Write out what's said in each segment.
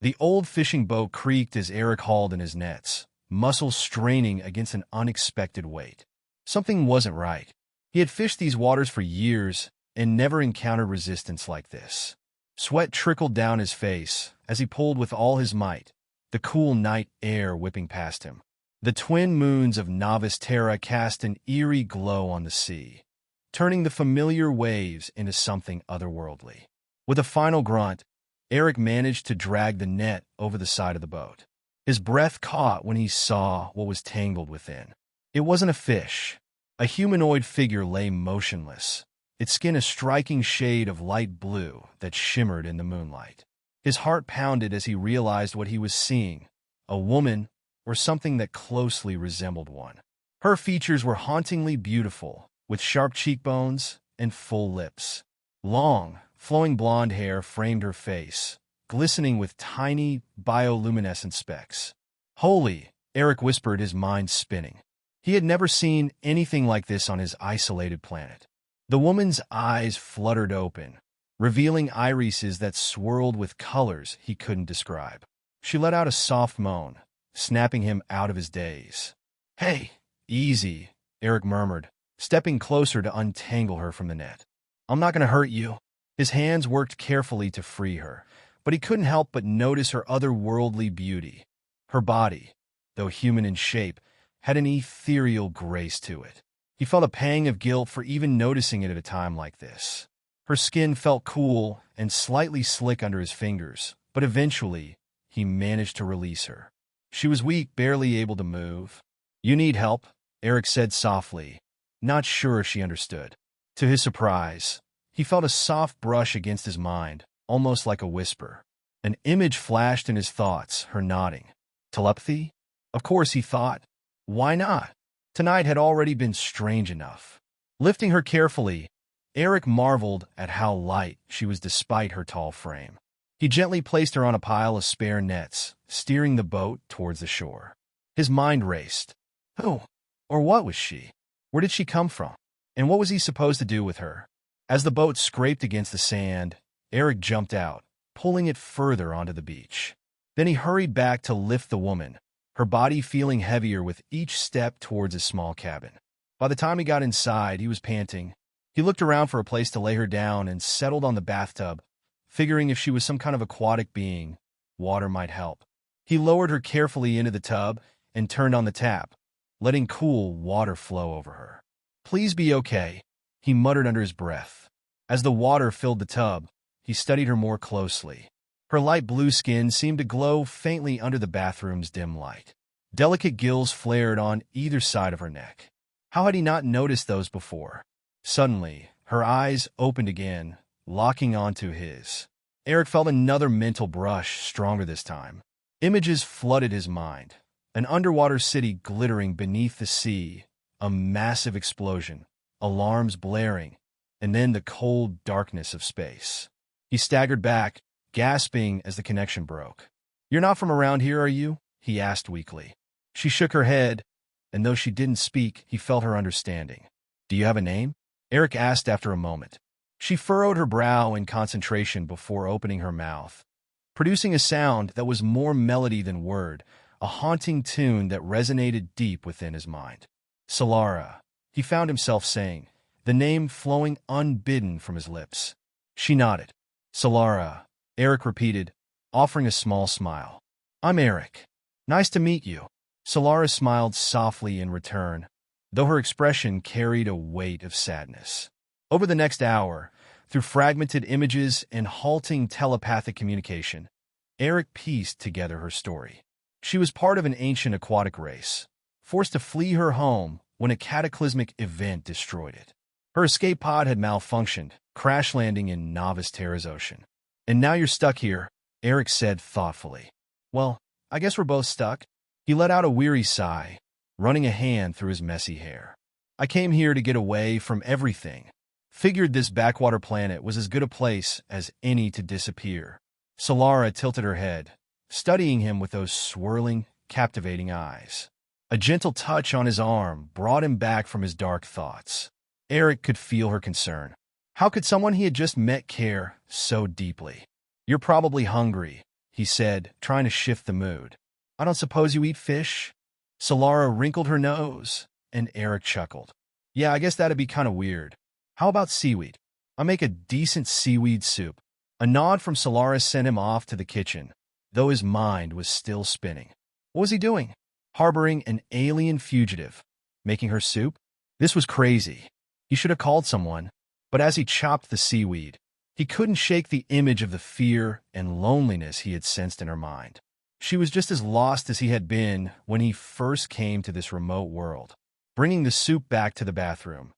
The old fishing boat creaked as Eric hauled in his nets, muscles straining against an unexpected weight. Something wasn't right. He had fished these waters for years and never encountered resistance like this. Sweat trickled down his face as he pulled with all his might, the cool night air whipping past him. The twin moons of Novice Terra cast an eerie glow on the sea, turning the familiar waves into something otherworldly. With a final grunt, Eric managed to drag the net over the side of the boat. His breath caught when he saw what was tangled within. It wasn't a fish. A humanoid figure lay motionless, its skin a striking shade of light blue that shimmered in the moonlight. His heart pounded as he realized what he was seeing, a woman or something that closely resembled one. Her features were hauntingly beautiful, with sharp cheekbones and full lips. Long, flowing blonde hair framed her face, glistening with tiny, bioluminescent specks. "Holy," Eric whispered, his mind spinning. He had never seen anything like this on his isolated planet. The woman's eyes fluttered open, revealing irises that swirled with colors he couldn't describe. She let out a soft moan, snapping him out of his daze. "Hey, easy," Eric murmured, stepping closer to untangle her from the net. "I'm not going to hurt you." His hands worked carefully to free her, but he couldn't help but notice her otherworldly beauty. Her body, though human in shape, had an ethereal grace to it. He felt a pang of guilt for even noticing it at a time like this. Her skin felt cool and slightly slick under his fingers, but eventually he managed to release her. She was weak, barely able to move. "You need help," Eric said softly, not sure if she understood. To his surprise, he felt a soft brush against his mind, almost like a whisper. An image flashed in his thoughts, her nodding. Telepathy? Of course, he thought. Why not? Tonight had already been strange enough. Lifting her carefully, Eric marveled at how light she was despite her tall frame. He gently placed her on a pile of spare nets, steering the boat towards the shore. His mind raced. Who, or what was she? Where did she come from? And what was he supposed to do with her? As the boat scraped against the sand, Eric jumped out, pulling it further onto the beach. Then he hurried back to lift the woman, her body feeling heavier with each step towards his small cabin. By the time he got inside, he was panting. He looked around for a place to lay her down and settled on the bathtub, figuring if she was some kind of aquatic being, water might help. He lowered her carefully into the tub and turned on the tap, letting cool water flow over her. "Please be okay," he muttered under his breath. As the water filled the tub, he studied her more closely. Her light blue skin seemed to glow faintly under the bathroom's dim light. Delicate gills flared on either side of her neck. How had he not noticed those before? Suddenly, her eyes opened again, locking onto his. Eric felt another mental brush, stronger this time. Images flooded his mind. An underwater city glittering beneath the sea, a massive explosion, alarms blaring, and then the cold darkness of space. He staggered back, gasping as the connection broke. "You're not from around here, are you?" he asked weakly. She shook her head, and though she didn't speak, he felt her understanding. "Do you have a name?" Eric asked after a moment. She furrowed her brow in concentration before opening her mouth, producing a sound that was more melody than word, a haunting tune that resonated deep within his mind. "Sylara," he found himself saying, the name flowing unbidden from his lips. She nodded. "Sylara," Eric repeated, offering a small smile. "I'm Eric. Nice to meet you." Sylara smiled softly in return, though her expression carried a weight of sadness. Over the next hour, through fragmented images and halting telepathic communication, Eric pieced together her story. She was part of an ancient aquatic race, forced to flee her home when a cataclysmic event destroyed it. Her escape pod had malfunctioned, crash landing in Novice Terra's ocean. "And now you're stuck here," Eric said thoughtfully. "Well, I guess we're both stuck." He let out a weary sigh, running a hand through his messy hair. "I came here to get away from everything. Figured this backwater planet was as good a place as any to disappear." Sylara tilted her head, studying him with those swirling, captivating eyes. A gentle touch on his arm brought him back from his dark thoughts. Eric could feel her concern. How could someone he had just met care so deeply? "You're probably hungry," he said, trying to shift the mood. I don't suppose you eat fish? Sylara wrinkled her nose, and Eric chuckled. Yeah, I guess that'd be kind of weird. How about seaweed? I make a decent seaweed soup. A nod from Sylara sent him off to the kitchen, though his mind was still spinning. What was he doing? Harboring an alien fugitive. Making her soup? This was crazy. He should have called someone. But as he chopped the seaweed, he couldn't shake the image of the fear and loneliness he had sensed in her mind. She was just as lost as he had been when he first came to this remote world. Bringing the soup back to the bathroom,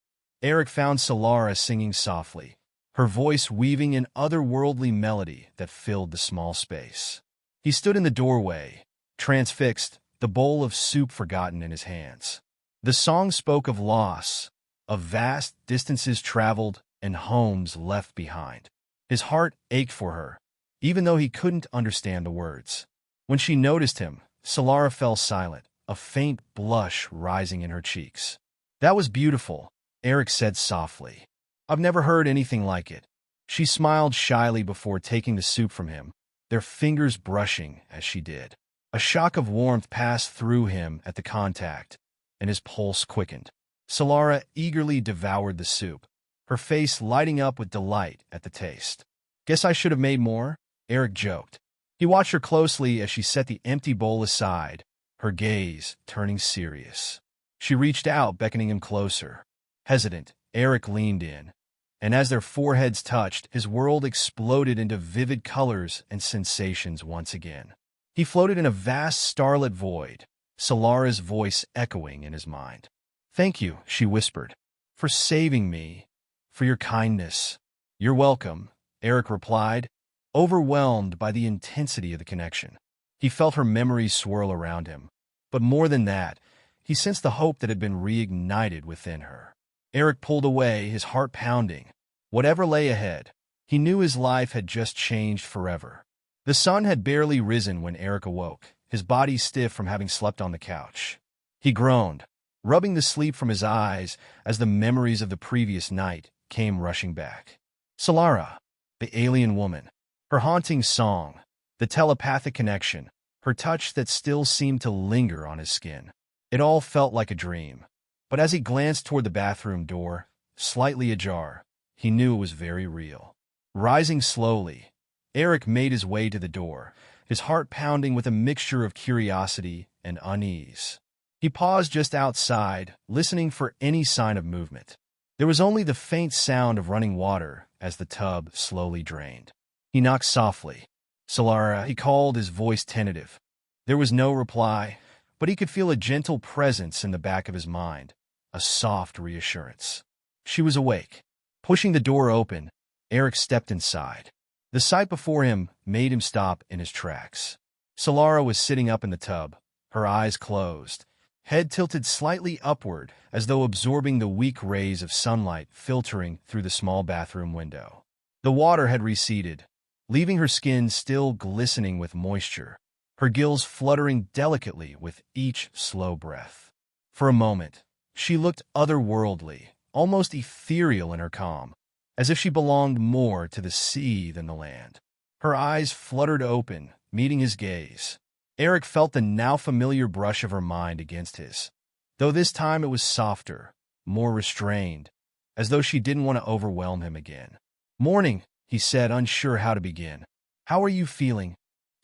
Eric found Sylara singing softly, her voice weaving an otherworldly melody that filled the small space. He stood in the doorway, transfixed, the bowl of soup forgotten in his hands. The song spoke of loss, of vast distances traveled and homes left behind. His heart ached for her, even though he couldn't understand the words. When she noticed him, Sylara fell silent, a faint blush rising in her cheeks. That was beautiful, Eric said softly. I've never heard anything like it. She smiled shyly before taking the soup from him, their fingers brushing as she did. A shock of warmth passed through him at the contact, and his pulse quickened. Sylara eagerly devoured the soup, her face lighting up with delight at the taste. Guess I should have made more, Eric joked. He watched her closely as she set the empty bowl aside, her gaze turning serious. She reached out, beckoning him closer. Hesitant, Eric leaned in, and as their foreheads touched, his world exploded into vivid colors and sensations once again. He floated in a vast starlit void, Sylara's voice echoing in his mind. Thank you, she whispered, for saving me, for your kindness. You're welcome, Eric replied, overwhelmed by the intensity of the connection. He felt her memories swirl around him, but more than that, he sensed the hope that had been reignited within her. Eric pulled away, his heart pounding. Whatever lay ahead, he knew his life had just changed forever. The sun had barely risen when Eric awoke, his body stiff from having slept on the couch. He groaned, rubbing the sleep from his eyes as the memories of the previous night came rushing back. Sylara, the alien woman, her haunting song, the telepathic connection, her touch that still seemed to linger on his skin. It all felt like a dream. But as he glanced toward the bathroom door, slightly ajar, he knew it was very real. Rising slowly, Eric made his way to the door, his heart pounding with a mixture of curiosity and unease. He paused just outside, listening for any sign of movement. There was only the faint sound of running water as the tub slowly drained. He knocked softly. Sylara, he called, his voice tentative. There was no reply, but he could feel a gentle presence in the back of his mind, a soft reassurance. She was awake. Pushing the door open, Eric stepped inside. The sight before him made him stop in his tracks. Sylara was sitting up in the tub, her eyes closed, head tilted slightly upward as though absorbing the weak rays of sunlight filtering through the small bathroom window. The water had receded, leaving her skin still glistening with moisture, her gills fluttering delicately with each slow breath. For a moment, she looked otherworldly, almost ethereal in her calm, as if she belonged more to the sea than the land. Her eyes fluttered open, meeting his gaze. Eric felt the now familiar brush of her mind against his, though this time it was softer, more restrained, as though she didn't want to overwhelm him again. Morning, he said, unsure how to begin. How are you feeling?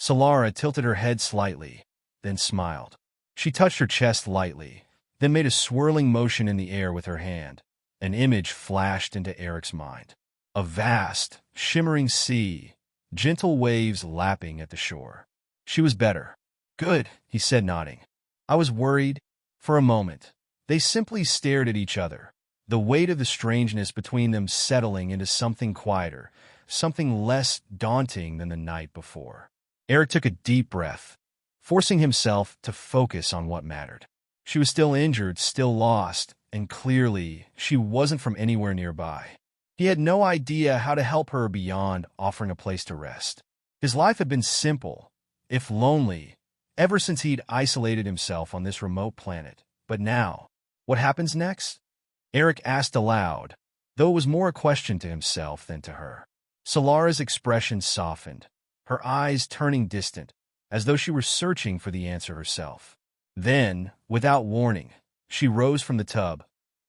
Sylara tilted her head slightly, then smiled. She touched her chest lightly, then made a swirling motion in the air with her hand. An image flashed into Eric's mind. A vast, shimmering sea, gentle waves lapping at the shore. She was better. Good, he said, nodding. I was worried. For a moment, they simply stared at each other, the weight of the strangeness between them settling into something quieter, something less daunting than the night before. Eric took a deep breath, forcing himself to focus on what mattered. She was still injured, still lost, and clearly she wasn't from anywhere nearby. He had no idea how to help her beyond offering a place to rest. His life had been simple, if lonely, ever since he'd isolated himself on this remote planet. But now, what happens next? Eric asked aloud, though it was more a question to himself than to her. Sylara's expression softened, her eyes turning distant, as though she were searching for the answer herself. Then, without warning, she rose from the tub,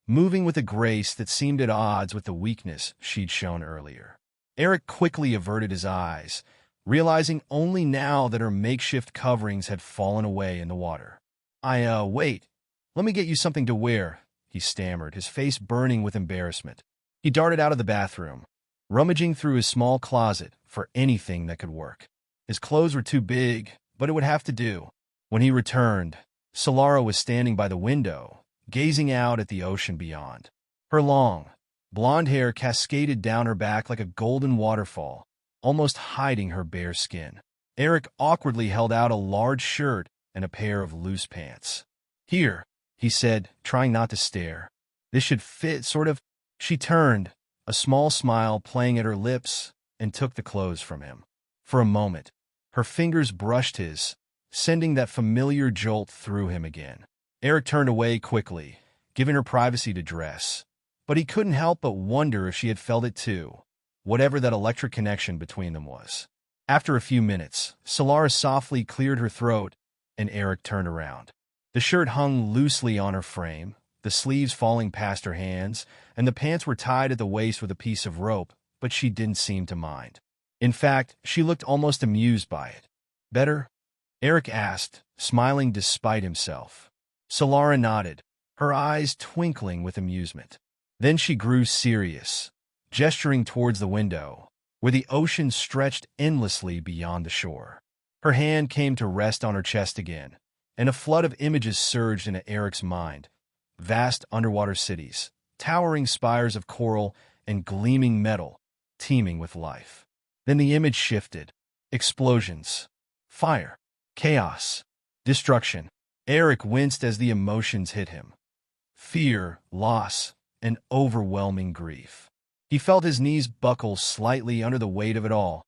moving with a grace that seemed at odds with the weakness she'd shown earlier. Eric quickly averted his eyes, realizing only now that her makeshift coverings had fallen away in the water. Wait. Let me get you something to wear," he stammered, his face burning with embarrassment. He darted out of the bathroom, rummaging through his small closet for anything that could work. His clothes were too big, but it would have to do. When he returned, Sylara was standing by the window, gazing out at the ocean beyond. Her long, blonde hair cascaded down her back like a golden waterfall, almost hiding her bare skin. Eric awkwardly held out a large shirt and a pair of loose pants. "Here," he said, trying not to stare. "This should fit, sort of." She turned, a small smile playing at her lips, and took the clothes from him. For a moment, her fingers brushed his, sending that familiar jolt through him again. Eric turned away quickly, giving her privacy to dress. But he couldn't help but wonder if she had felt it too, whatever that electric connection between them was. After a few minutes, Sylara softly cleared her throat, and Eric turned around. The shirt hung loosely on her frame, the sleeves falling past her hands, and the pants were tied at the waist with a piece of rope, but she didn't seem to mind. In fact, she looked almost amused by it. "Better?" Eric asked, smiling despite himself. Sylara nodded, her eyes twinkling with amusement. Then she grew serious, gesturing towards the window, where the ocean stretched endlessly beyond the shore. Her hand came to rest on her chest again, and a flood of images surged into Eric's mind. Vast underwater cities, towering spires of coral, and gleaming metal, teeming with life. Then the image shifted. Explosions, fire, chaos, destruction. Eric winced as the emotions hit him. Fear, loss, and overwhelming grief. He felt his knees buckle slightly under the weight of it all,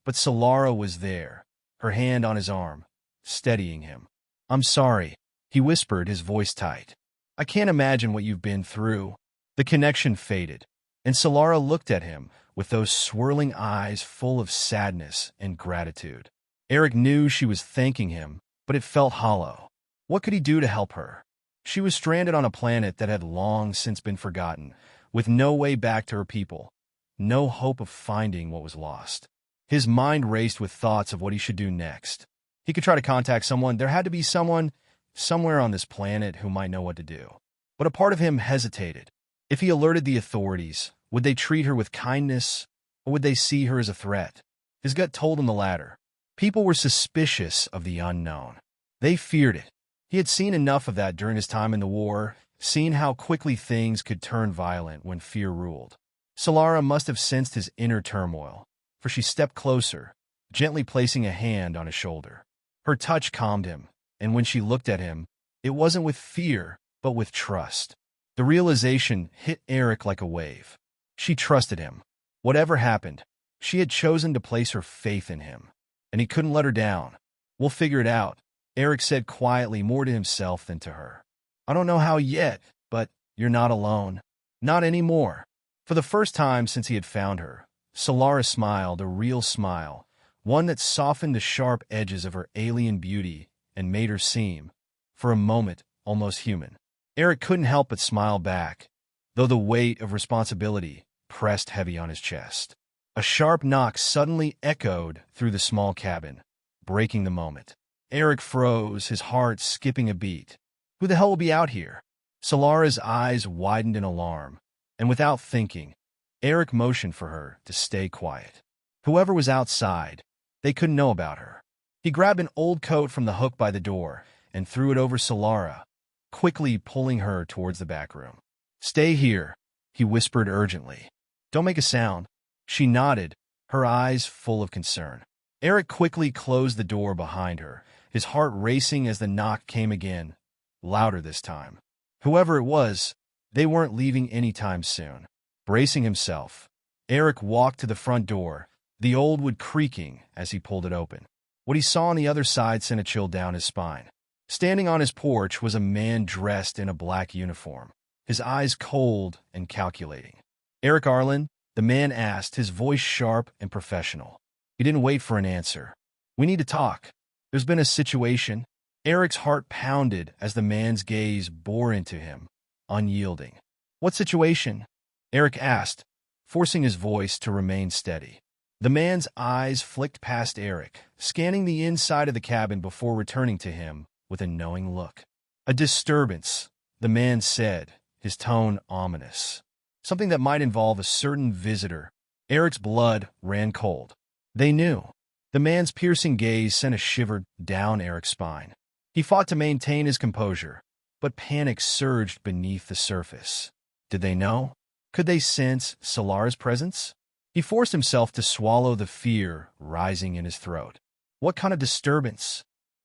but Sylara was there, her hand on his arm, steadying him. "I'm sorry," he whispered, his voice tight. "I can't imagine what you've been through." The connection faded, and Sylara looked at him with those swirling eyes full of sadness and gratitude. Eric knew she was thanking him, but it felt hollow. What could he do to help her? She was stranded on a planet that had long since been forgotten, with no way back to her people, no hope of finding what was lost. His mind raced with thoughts of what he should do next. He could try to contact someone. There had to be someone, somewhere on this planet, who might know what to do. But a part of him hesitated. If he alerted the authorities, would they treat her with kindness, or would they see her as a threat? His gut told him the latter. People were suspicious of the unknown. They feared it. He had seen enough of that during his time in the war, seen how quickly things could turn violent when fear ruled. Sylara must have sensed his inner turmoil, for she stepped closer, gently placing a hand on his shoulder. Her touch calmed him, and when she looked at him, it wasn't with fear, but with trust. The realization hit Eric like a wave. She trusted him. Whatever happened, she had chosen to place her faith in him, and he couldn't let her down. "We'll figure it out," Eric said quietly, more to himself than to her. "I don't know how yet, but you're not alone. Not anymore." For the first time since he had found her, Sylara smiled, a real smile, one that softened the sharp edges of her alien beauty and made her seem, for a moment, almost human. Eric couldn't help but smile back, though the weight of responsibility pressed heavy on his chest. A sharp knock suddenly echoed through the small cabin, breaking the moment. Eric froze, his heart skipping a beat. Who the hell will be out here? Solara's eyes widened in alarm, and without thinking, Eric motioned for her to stay quiet. Whoever was outside, they couldn't know about her. He grabbed an old coat from the hook by the door and threw it over Sylara, quickly pulling her towards the back room. "Stay here," he whispered urgently. "Don't make a sound." She nodded, her eyes full of concern. Eric quickly closed the door behind her, his heart racing as the knock came again, louder this time. Whoever it was, they weren't leaving anytime soon. Bracing himself, Eric walked to the front door, the old wood creaking as he pulled it open. What he saw on the other side sent a chill down his spine. Standing on his porch was a man dressed in a black uniform, his eyes cold and calculating. "Eric Arlen?" the man asked, his voice sharp and professional. He didn't wait for an answer. "We need to talk. There's been a situation." Eric's heart pounded as the man's gaze bore into him, unyielding. "What situation?" Eric asked, forcing his voice to remain steady. The man's eyes flicked past Eric, scanning the inside of the cabin before returning to him with a knowing look. "A disturbance," the man said, his tone ominous. "Something that might involve a certain visitor." Eric's blood ran cold. They knew. The man's piercing gaze sent a shiver down Eric's spine. He fought to maintain his composure, but panic surged beneath the surface. Did they know? Could they sense Sylara's presence? He forced himself to swallow the fear rising in his throat. "What kind of disturbance?"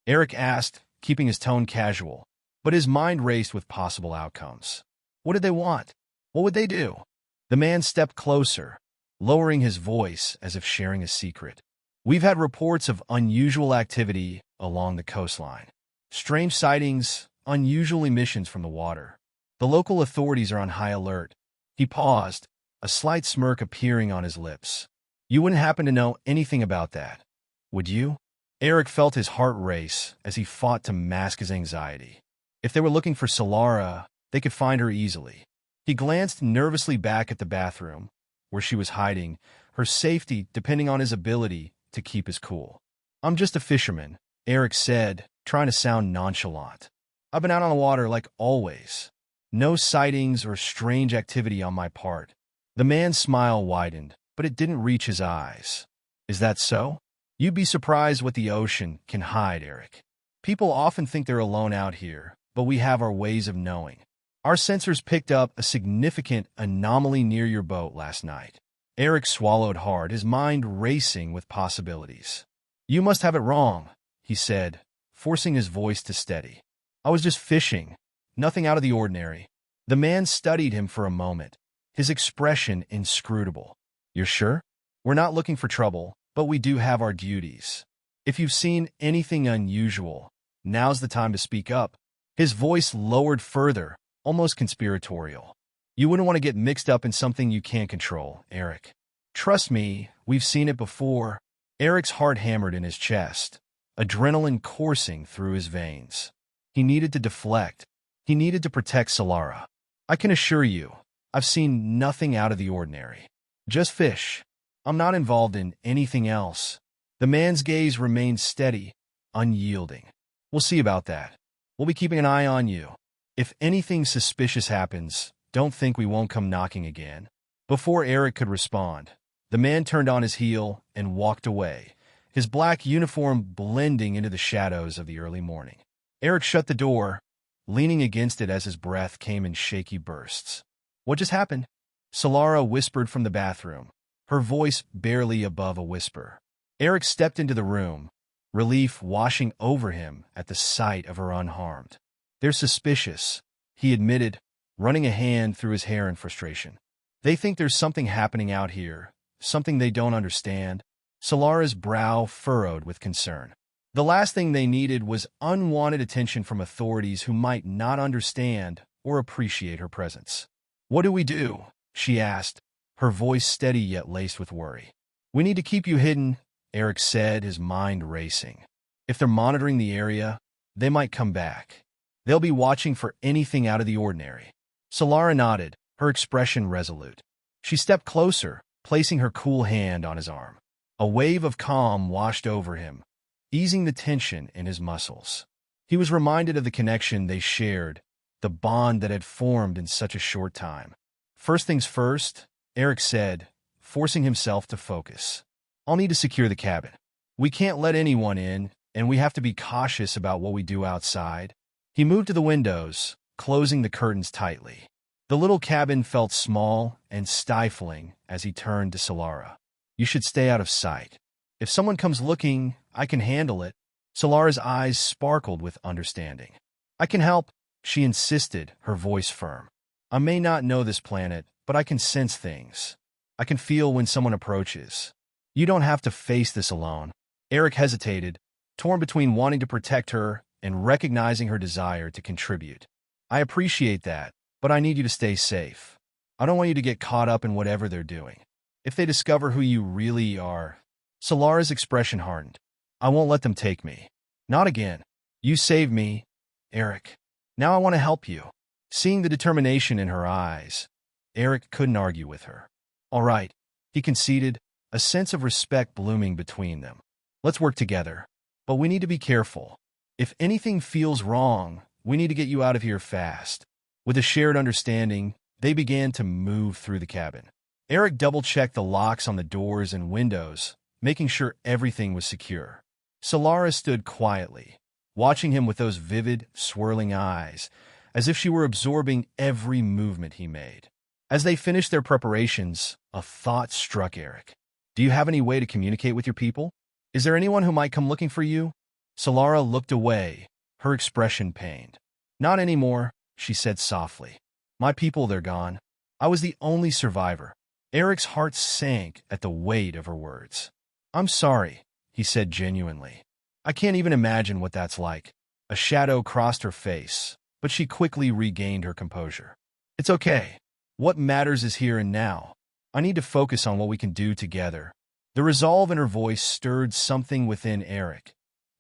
Eric asked, keeping his tone casual, but his mind raced with possible outcomes. What did they want? What would they do? The man stepped closer, lowering his voice as if sharing a secret. "We've had reports of unusual activity along the coastline. Strange sightings, unusual emissions from the water. The local authorities are on high alert." He paused, a slight smirk appearing on his lips. "You wouldn't happen to know anything about that, would you?" Eric felt his heart race as he fought to mask his anxiety. If they were looking for Sylara, they could find her easily. He glanced nervously back at the bathroom, where she was hiding, her safety depending on his ability to keep his cool. "I'm just a fisherman," Eric said, trying to sound nonchalant. "I've been out on the water like always. No sightings or strange activity on my part." The man's smile widened, but it didn't reach his eyes. "Is that so? You'd be surprised what the ocean can hide, Eric. People often think they're alone out here, but we have our ways of knowing. Our sensors picked up a significant anomaly near your boat last night." Eric swallowed hard, his mind racing with possibilities. "You must have it wrong," he said, forcing his voice to steady. "I was just fishing. Nothing out of the ordinary." The man studied him for a moment, his expression inscrutable. "You're sure? We're not looking for trouble, but we do have our duties. If you've seen anything unusual, now's the time to speak up." His voice lowered further, almost conspiratorial. "You wouldn't want to get mixed up in something you can't control, Eric. Trust me, we've seen it before." Eric's heart hammered in his chest, adrenaline coursing through his veins. He needed to deflect. He needed to protect Sylara. "I can assure you, I've seen nothing out of the ordinary. Just fish. I'm not involved in anything else." The man's gaze remained steady, unyielding. "We'll see about that. We'll be keeping an eye on you. If anything suspicious happens, don't think we won't come knocking again." Before Eric could respond, the man turned on his heel and walked away, his black uniform blending into the shadows of the early morning. Eric shut the door, leaning against it as his breath came in shaky bursts. "What just happened?" Sylara whispered from the bathroom, her voice barely above a whisper. Eric stepped into the room, relief washing over him at the sight of her unharmed. "They're suspicious," he admitted, running a hand through his hair in frustration. "They think there's something happening out here, something they don't understand." Sylara's brow furrowed with concern. The last thing they needed was unwanted attention from authorities who might not understand or appreciate her presence. "What do we do?" she asked, her voice steady yet laced with worry. "We need to keep you hidden," Eric said, his mind racing. "If they're monitoring the area, they might come back. They'll be watching for anything out of the ordinary." Sylara nodded, her expression resolute. She stepped closer, placing her cool hand on his arm. A wave of calm washed over him, easing the tension in his muscles. He was reminded of the connection they shared, the bond that had formed in such a short time. "First things first," Eric said, forcing himself to focus. "I'll need to secure the cabin. We can't let anyone in, and we have to be cautious about what we do outside." He moved to the windows, closing the curtains tightly. The little cabin felt small and stifling as he turned to Sylara. "You should stay out of sight. If someone comes looking, I can handle it." Sylara's eyes sparkled with understanding. "I can help," she insisted, her voice firm. "I may not know this planet, but I can sense things. I can feel when someone approaches. You don't have to face this alone." Eric hesitated, torn between wanting to protect her and recognizing her desire to contribute. "I appreciate that, but I need you to stay safe. I don't want you to get caught up in whatever they're doing. If they discover who you really are..." Solara's expression hardened. I won't let them take me. Not again. You saved me, Eric. Now I want to help you. Seeing the determination in her eyes, Eric couldn't argue with her. All right, he conceded, a sense of respect blooming between them. Let's work together. But we need to be careful. If anything feels wrong, we need to get you out of here fast. With a shared understanding, they began to move through the cabin. Eric double-checked the locks on the doors and windows, making sure everything was secure. Sylara stood quietly, watching him with those vivid, swirling eyes, as if she were absorbing every movement he made. As they finished their preparations, a thought struck Eric. Do you have any way to communicate with your people? Is there anyone who might come looking for you? Sylara looked away, her expression pained. Not anymore, she said softly. My people, they're gone. I was the only survivor. Eric's heart sank at the weight of her words. I'm sorry, he said genuinely. I can't even imagine what that's like. A shadow crossed her face, but she quickly regained her composure. It's okay. What matters is here and now. I need to focus on what we can do together. The resolve in her voice stirred something within Eric,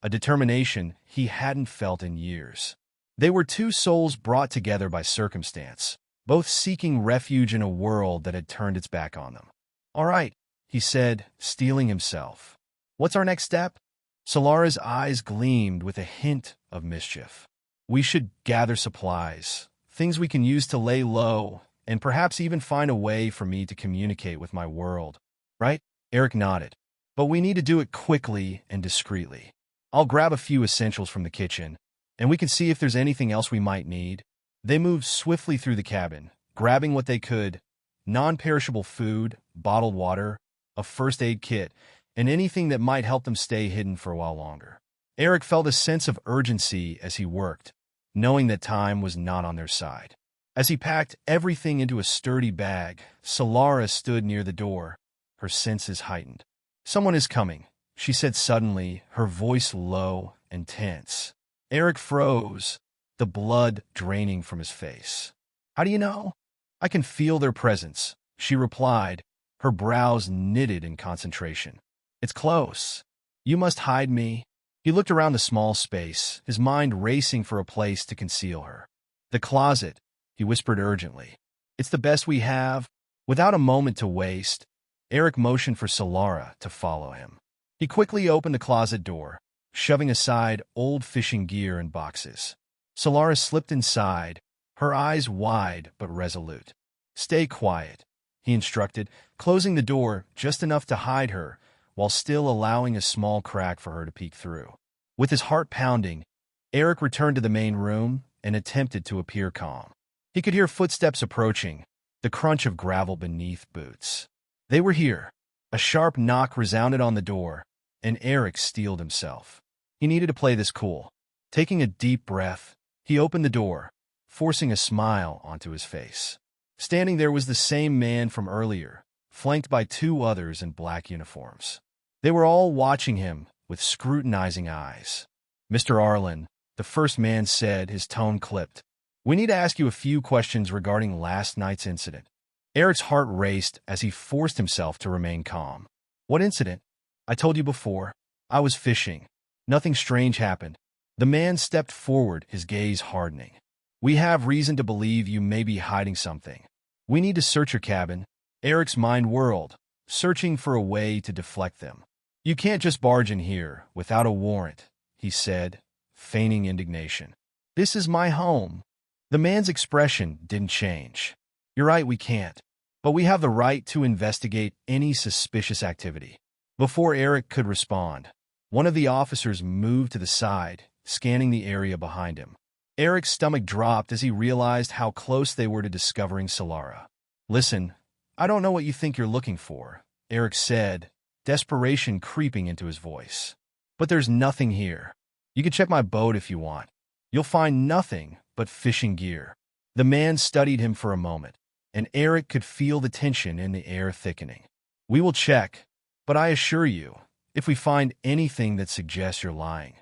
a determination he hadn't felt in years. They were two souls brought together by circumstance, both seeking refuge in a world that had turned its back on them. All right, he said, steeling himself. What's our next step? Solara's eyes gleamed with a hint of mischief. We should gather supplies, things we can use to lay low, and perhaps even find a way for me to communicate with my world. Right? Eric nodded. But we need to do it quickly and discreetly. I'll grab a few essentials from the kitchen, and we can see if there's anything else we might need. They moved swiftly through the cabin, grabbing what they could, non-perishable food, bottled water, a first aid kit, and anything that might help them stay hidden for a while longer. Eric felt a sense of urgency as he worked, knowing that time was not on their side. As he packed everything into a sturdy bag, Sylara stood near the door, her senses heightened. Someone is coming, she said suddenly, her voice low and tense. Eric froze, the blood draining from his face. How do you know? I can feel their presence, she replied, her brows knitted in concentration. It's close. You must hide me. He looked around the small space, his mind racing for a place to conceal her. The closet, he whispered urgently. It's the best we have. Without a moment to waste, Eric motioned for Sylara to follow him. He quickly opened the closet door, shoving aside old fishing gear and boxes. Sylara slipped inside, her eyes wide but resolute. Stay quiet, he instructed, closing the door just enough to hide her, while still allowing a small crack for her to peek through. With his heart pounding, Eric returned to the main room and attempted to appear calm. He could hear footsteps approaching, the crunch of gravel beneath boots. They were here. A sharp knock resounded on the door, and Eric steeled himself. He needed to play this cool. Taking a deep breath, he opened the door, forcing a smile onto his face. Standing there was the same man from earlier, flanked by two others in black uniforms. They were all watching him with scrutinizing eyes. Mr. Arlen, the first man said, his tone clipped. We need to ask you a few questions regarding last night's incident. Eric's heart raced as he forced himself to remain calm. What incident? I told you before. I was fishing. Nothing strange happened. The man stepped forward, his gaze hardening. We have reason to believe you may be hiding something. We need to search your cabin. Eric's mind whirled, searching for a way to deflect them. You can't just barge in here without a warrant, he said, feigning indignation. This is my home. The man's expression didn't change. You're right, we can't. But we have the right to investigate any suspicious activity. Before Eric could respond, one of the officers moved to the side, scanning the area behind him. Eric's stomach dropped as he realized how close they were to discovering Sylara. Listen, I don't know what you think you're looking for, Eric said, desperation creeping into his voice. But there's nothing here. You can check my boat if you want. You'll find nothing but fishing gear. The man studied him for a moment, and Eric could feel the tension in the air thickening. We will check, but I assure you, if we find anything that suggests you're lying.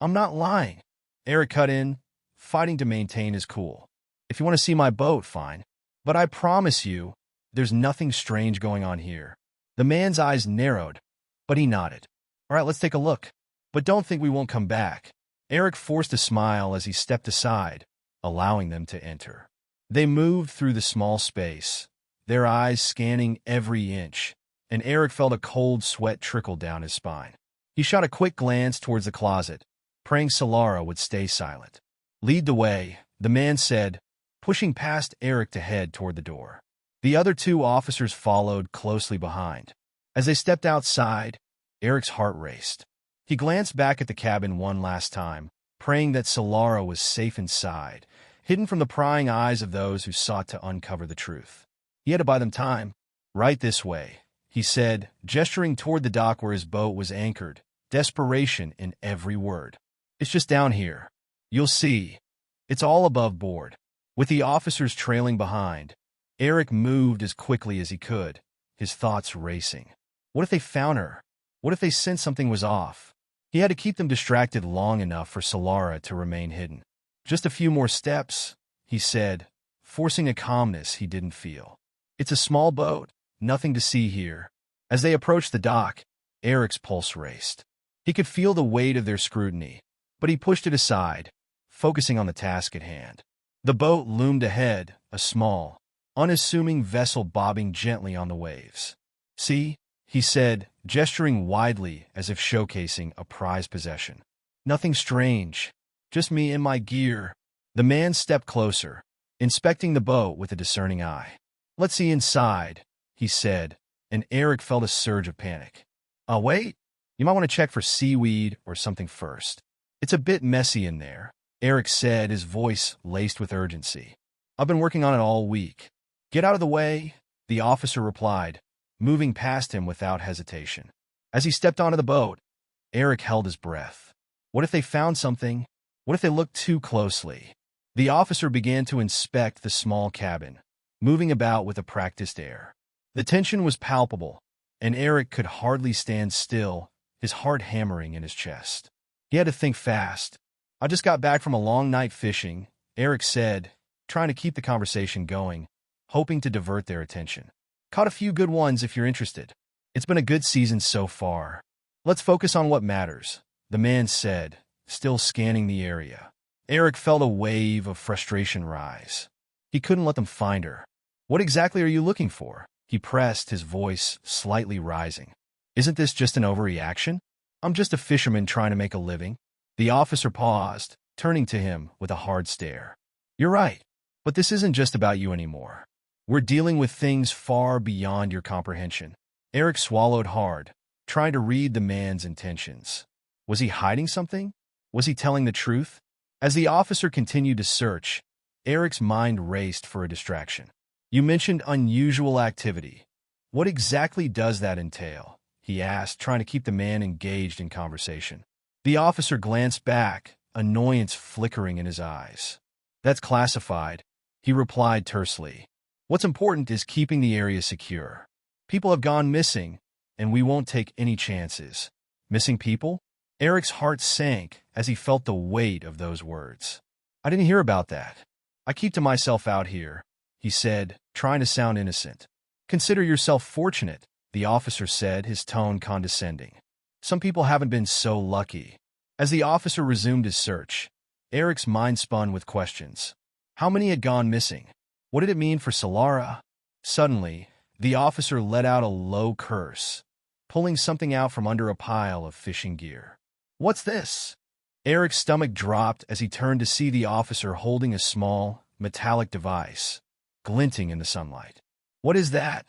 I'm not lying. Eric cut in, fighting to maintain his cool. If you want to see my boat, fine. But I promise you, there's nothing strange going on here. The man's eyes narrowed, but he nodded. All right, let's take a look. But don't think we won't come back. Eric forced a smile as he stepped aside, allowing them to enter. They moved through the small space, their eyes scanning every inch, and Eric felt a cold sweat trickle down his spine. He shot a quick glance towards the closet, praying Sylara would stay silent. Lead the way, the man said, pushing past Eric to head toward the door. The other two officers followed closely behind. As they stepped outside, Eric's heart raced. He glanced back at the cabin one last time, praying that Sylara was safe inside, hidden from the prying eyes of those who sought to uncover the truth. He had to buy them time. Right this way, he said, gesturing toward the dock where his boat was anchored, desperation in every word. It's just down here. You'll see. It's all above board. With the officers trailing behind, Eric moved as quickly as he could, his thoughts racing. What if they found her? What if they sensed something was off? He had to keep them distracted long enough for Sylara to remain hidden. Just a few more steps, he said, forcing a calmness he didn't feel. It's a small boat, nothing to see here. As they approached the dock, Eric's pulse raced. He could feel the weight of their scrutiny, but he pushed it aside, focusing on the task at hand. The boat loomed ahead, a small, unassuming vessel bobbing gently on the waves. See, he said, gesturing widely as if showcasing a prized possession. Nothing strange, just me and my gear. The man stepped closer, inspecting the boat with a discerning eye. Let's see inside, he said, and Eric felt a surge of panic. Wait, you might want to check for seaweed or something first. It's a bit messy in there, Eric said, his voice laced with urgency. I've been working on it all week. Get out of the way, the officer replied, moving past him without hesitation. As he stepped onto the boat, Eric held his breath. What if they found something? What if they looked too closely? The officer began to inspect the small cabin, moving about with a practiced air. The tension was palpable, and Eric could hardly stand still, his heart hammering in his chest. He had to think fast. I just got back from a long night fishing, Eric said, trying to keep the conversation going, hoping to divert their attention. Caught a few good ones if you're interested. It's been a good season so far. Let's focus on what matters, the man said, still scanning the area. Eric felt a wave of frustration rise. He couldn't let them find her. What exactly are you looking for? He pressed, his voice slightly rising. Isn't this just an overreaction? I'm just a fisherman trying to make a living. The officer paused, turning to him with a hard stare. You're right, but this isn't just about you anymore. We're dealing with things far beyond your comprehension. Eric swallowed hard, trying to read the man's intentions. Was he hiding something? Was he telling the truth? As the officer continued to search, Eric's mind raced for a distraction. You mentioned unusual activity. What exactly does that entail? He asked, trying to keep the man engaged in conversation. The officer glanced back, annoyance flickering in his eyes. That's classified, he replied tersely. What's important is keeping the area secure. People have gone missing, and we won't take any chances. Missing people? Eric's heart sank as he felt the weight of those words. I didn't hear about that. I keep to myself out here, he said, trying to sound innocent. Consider yourself fortunate, the officer said, his tone condescending. Some people haven't been so lucky. As the officer resumed his search, Eric's mind spun with questions. How many had gone missing? What did it mean for Sylara? Suddenly, the officer let out a low curse, pulling something out from under a pile of fishing gear. What's this? Eric's stomach dropped as he turned to see the officer holding a small, metallic device, glinting in the sunlight. What is that?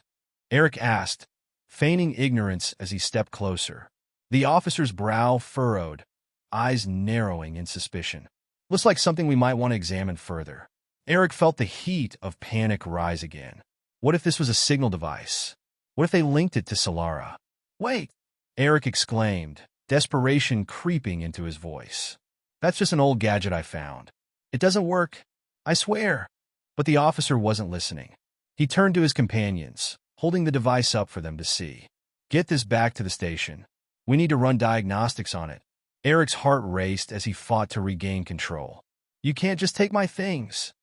Eric asked, feigning ignorance as he stepped closer. The officer's brow furrowed, eyes narrowing in suspicion. Looks like something we might want to examine further. Eric felt the heat of panic rise again. What if this was a signal device? What if they linked it to Sylara? Wait! Eric exclaimed, desperation creeping into his voice. That's just an old gadget I found. It doesn't work, I swear. But the officer wasn't listening. He turned to his companions, holding the device up for them to see. Get this back to the station. We need to run diagnostics on it. Eric's heart raced as he fought to regain control. You can't just take my things.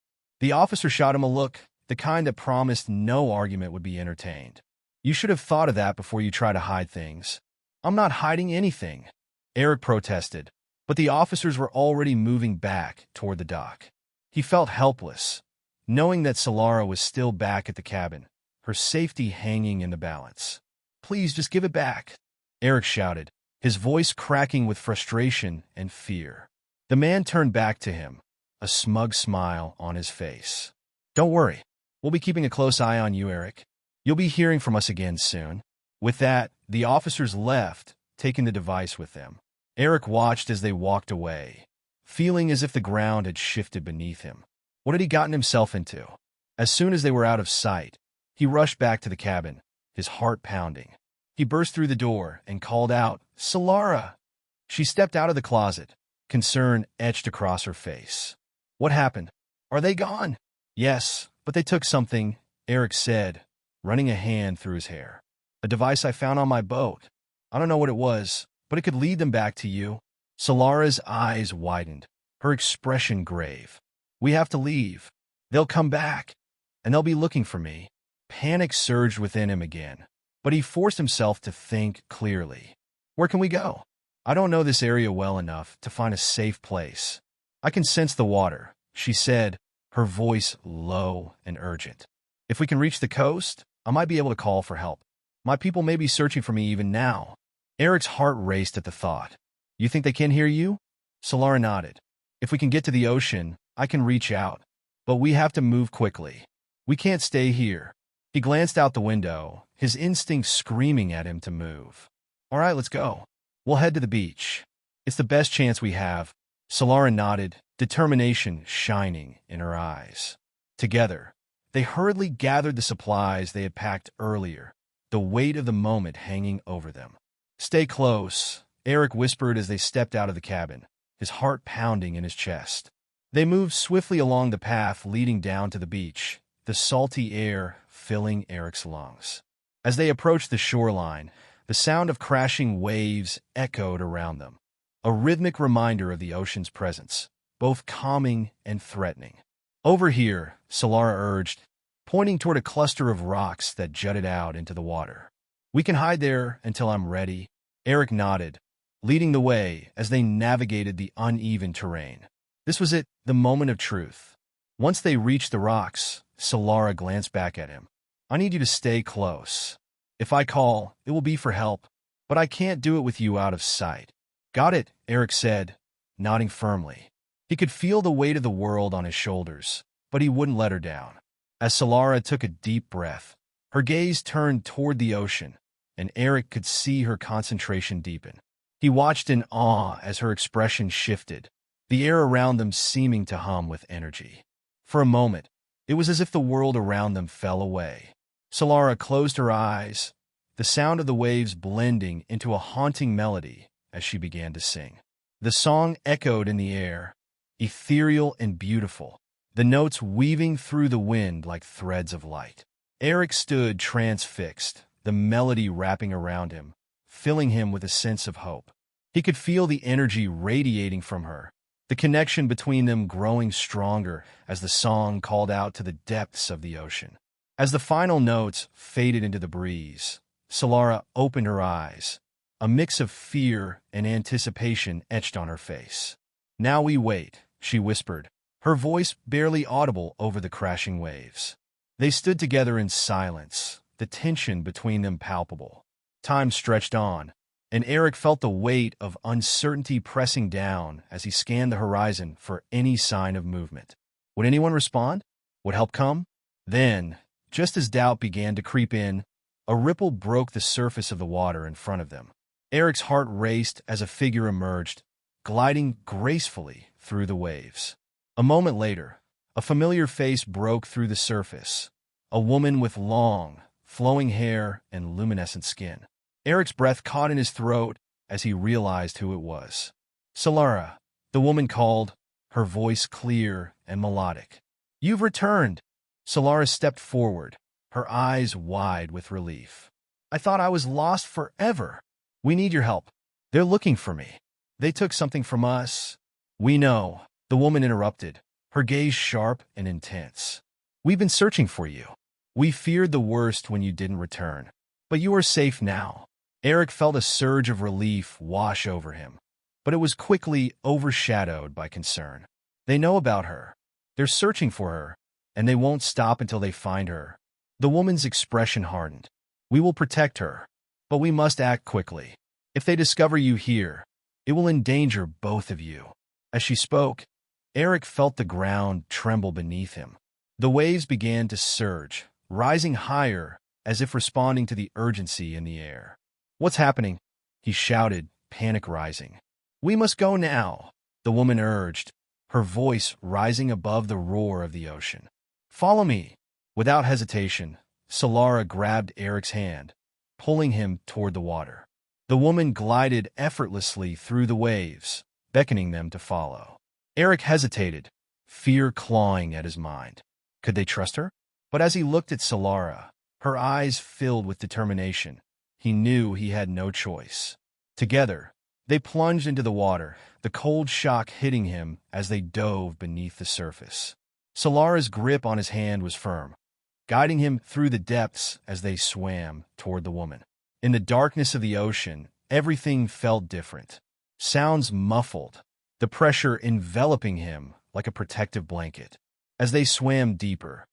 The officer shot him a look, the kind that promised no argument would be entertained. You should have thought of that before you try to hide things. I'm not hiding anything, Eric protested, but the officers were already moving back toward the dock. He felt helpless, knowing that Sylara was still back at the cabin, her safety hanging in the balance. Please, just give it back, Eric shouted, his voice cracking with frustration and fear. The man turned back to him, a smug smile on his face. Don't worry, we'll be keeping a close eye on you, Eric. You'll be hearing from us again soon. With that, the officers left, taking the device with them. Eric watched as they walked away, feeling as if the ground had shifted beneath him. What had he gotten himself into? As soon as they were out of sight, he rushed back to the cabin, his heart pounding. He burst through the door and called out, Sylara! She stepped out of the closet, concern etched across her face. What happened? Are they gone? Yes, but they took something, Eric said, running a hand through his hair. A device I found on my boat. I don't know what it was, but it could lead them back to you. Solara's eyes widened, her expression grave. We have to leave. They'll come back, and they'll be looking for me. Panic surged within him again, but he forced himself to think clearly. Where can we go? I don't know this area well enough to find a safe place. I can sense the water, she said, her voice low and urgent. If we can reach the coast, I might be able to call for help. My people may be searching for me even now. Eric's heart raced at the thought. You think they can hear you? Sylara nodded. If we can get to the ocean, I can reach out. But we have to move quickly. We can't stay here. He glanced out the window, his instincts screaming at him to move. All right, let's go. We'll head to the beach. It's the best chance we have. Sylara nodded, determination shining in her eyes. Together, they hurriedly gathered the supplies they had packed earlier, the weight of the moment hanging over them. Stay close, Eric whispered as they stepped out of the cabin, his heart pounding in his chest. They moved swiftly along the path leading down to the beach, the salty air filling Eric's lungs. As they approached the shoreline, the sound of crashing waves echoed around them, a rhythmic reminder of the ocean's presence, both calming and threatening. Over here, Sylara urged, pointing toward a cluster of rocks that jutted out into the water. We can hide there until I'm ready. Eric nodded, leading the way as they navigated the uneven terrain. This was it, the moment of truth. Once they reached the rocks, Sylara glanced back at him. I need you to stay close. If I call, it will be for help, but I can't do it with you out of sight. Got it, Eric said, nodding firmly. He could feel the weight of the world on his shoulders, but he wouldn't let her down. As Sylara took a deep breath, her gaze turned toward the ocean, and Eric could see her concentration deepen. He watched in awe as her expression shifted, the air around them seeming to hum with energy. For a moment, it was as if the world around them fell away. Sylara closed her eyes, the sound of the waves blending into a haunting melody as she began to sing. The song echoed in the air, ethereal and beautiful, the notes weaving through the wind like threads of light. Eric stood transfixed, the melody wrapping around him, filling him with a sense of hope. He could feel the energy radiating from her, the connection between them growing stronger as the song called out to the depths of the ocean. As the final notes faded into the breeze, Sylara opened her eyes, a mix of fear and anticipation etched on her face. Now we wait, she whispered, her voice barely audible over the crashing waves. They stood together in silence, the tension between them palpable. Time stretched on, and Eric felt the weight of uncertainty pressing down as he scanned the horizon for any sign of movement. Would anyone respond? Would help come? Then, just as doubt began to creep in, a ripple broke the surface of the water in front of them. Eric's heart raced as a figure emerged, gliding gracefully through the waves. A moment later, a familiar face broke through the surface, a woman with long, flowing hair and luminescent skin. Eric's breath caught in his throat as he realized who it was. Sylara, the woman called, her voice clear and melodic. You've returned. Sylara stepped forward, her eyes wide with relief. I thought I was lost forever. We need your help. They're looking for me. They took something from us. We know, the woman interrupted, her gaze sharp and intense. We've been searching for you. We feared the worst when you didn't return. But you are safe now. Eric felt a surge of relief wash over him, but it was quickly overshadowed by concern. They know about her. They're searching for her, and they won't stop until they find her. The woman's expression hardened. We will protect her, but we must act quickly. If they discover you here, it will endanger both of you. As she spoke, Eric felt the ground tremble beneath him. The waves began to surge, rising higher as if responding to the urgency in the air. "What's happening?" he shouted, panic rising. "We must go now," the woman urged, her voice rising above the roar of the ocean. "Follow me." Without hesitation, Sylara grabbed Eric's hand, pulling him toward the water. The woman glided effortlessly through the waves, beckoning them to follow. Eric hesitated, fear clawing at his mind. Could they trust her? But as he looked at Sylara, her eyes filled with determination, he knew he had no choice. Together, they plunged into the water, the cold shock hitting him as they dove beneath the surface. Solara's grip on his hand was firm, guiding him through the depths as they swam toward the woman. In the darkness of the ocean, everything felt different. Sounds muffled, the pressure enveloping him like a protective blanket. As they swam deeper,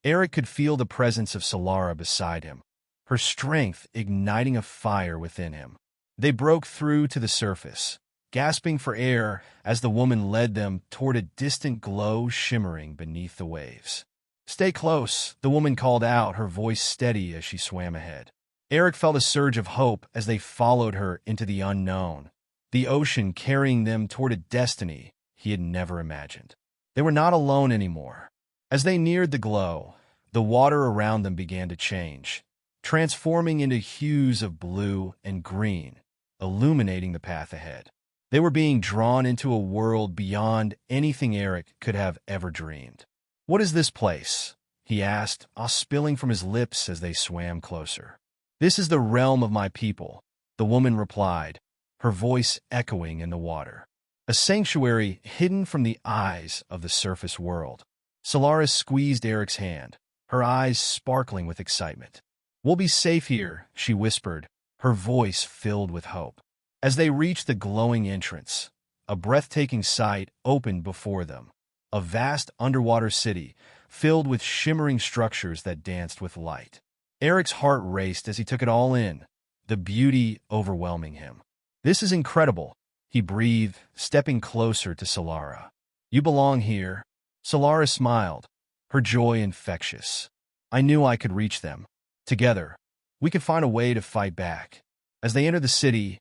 Eric could feel the presence of Sylara beside him, her strength igniting a fire within him. They broke through to the surface, gasping for air as the woman led them toward a distant glow shimmering beneath the waves. "Stay close," the woman called out, her voice steady as she swam ahead. Eric felt a surge of hope as they followed her into the unknown, the ocean carrying them toward a destiny he had never imagined. They were not alone anymore. As they neared the glow, the water around them began to change, transforming into hues of blue and green, illuminating the path ahead. They were being drawn into a world beyond anything Eric could have ever dreamed. "What is this place?" he asked, awe spilling from his lips as they swam closer. "This is the realm of my people," the woman replied, her voice echoing in the water. "A sanctuary hidden from the eyes of the surface world." Sylara squeezed Eric's hand, her eyes sparkling with excitement. "We'll be safe here," she whispered, her voice filled with hope. As they reached the glowing entrance, a breathtaking sight opened before them, a vast underwater city filled with shimmering structures that danced with light. Eric's heart raced as he took it all in, the beauty overwhelming him. "This is incredible," he breathed, stepping closer to Sylara. "You belong here." Sylara smiled, her joy infectious. "I knew I could reach them. Together, we could find a way to fight back." As they entered the city,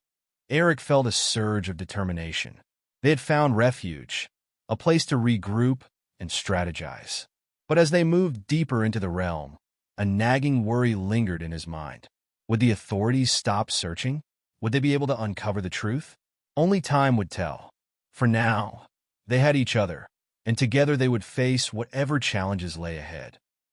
Eric felt a surge of determination. They had found refuge, a place to regroup and strategize. But as they moved deeper into the realm, a nagging worry lingered in his mind. Would the authorities stop searching? Would they be able to uncover the truth? Only time would tell. For now, they had each other, and together they would face whatever challenges lay ahead.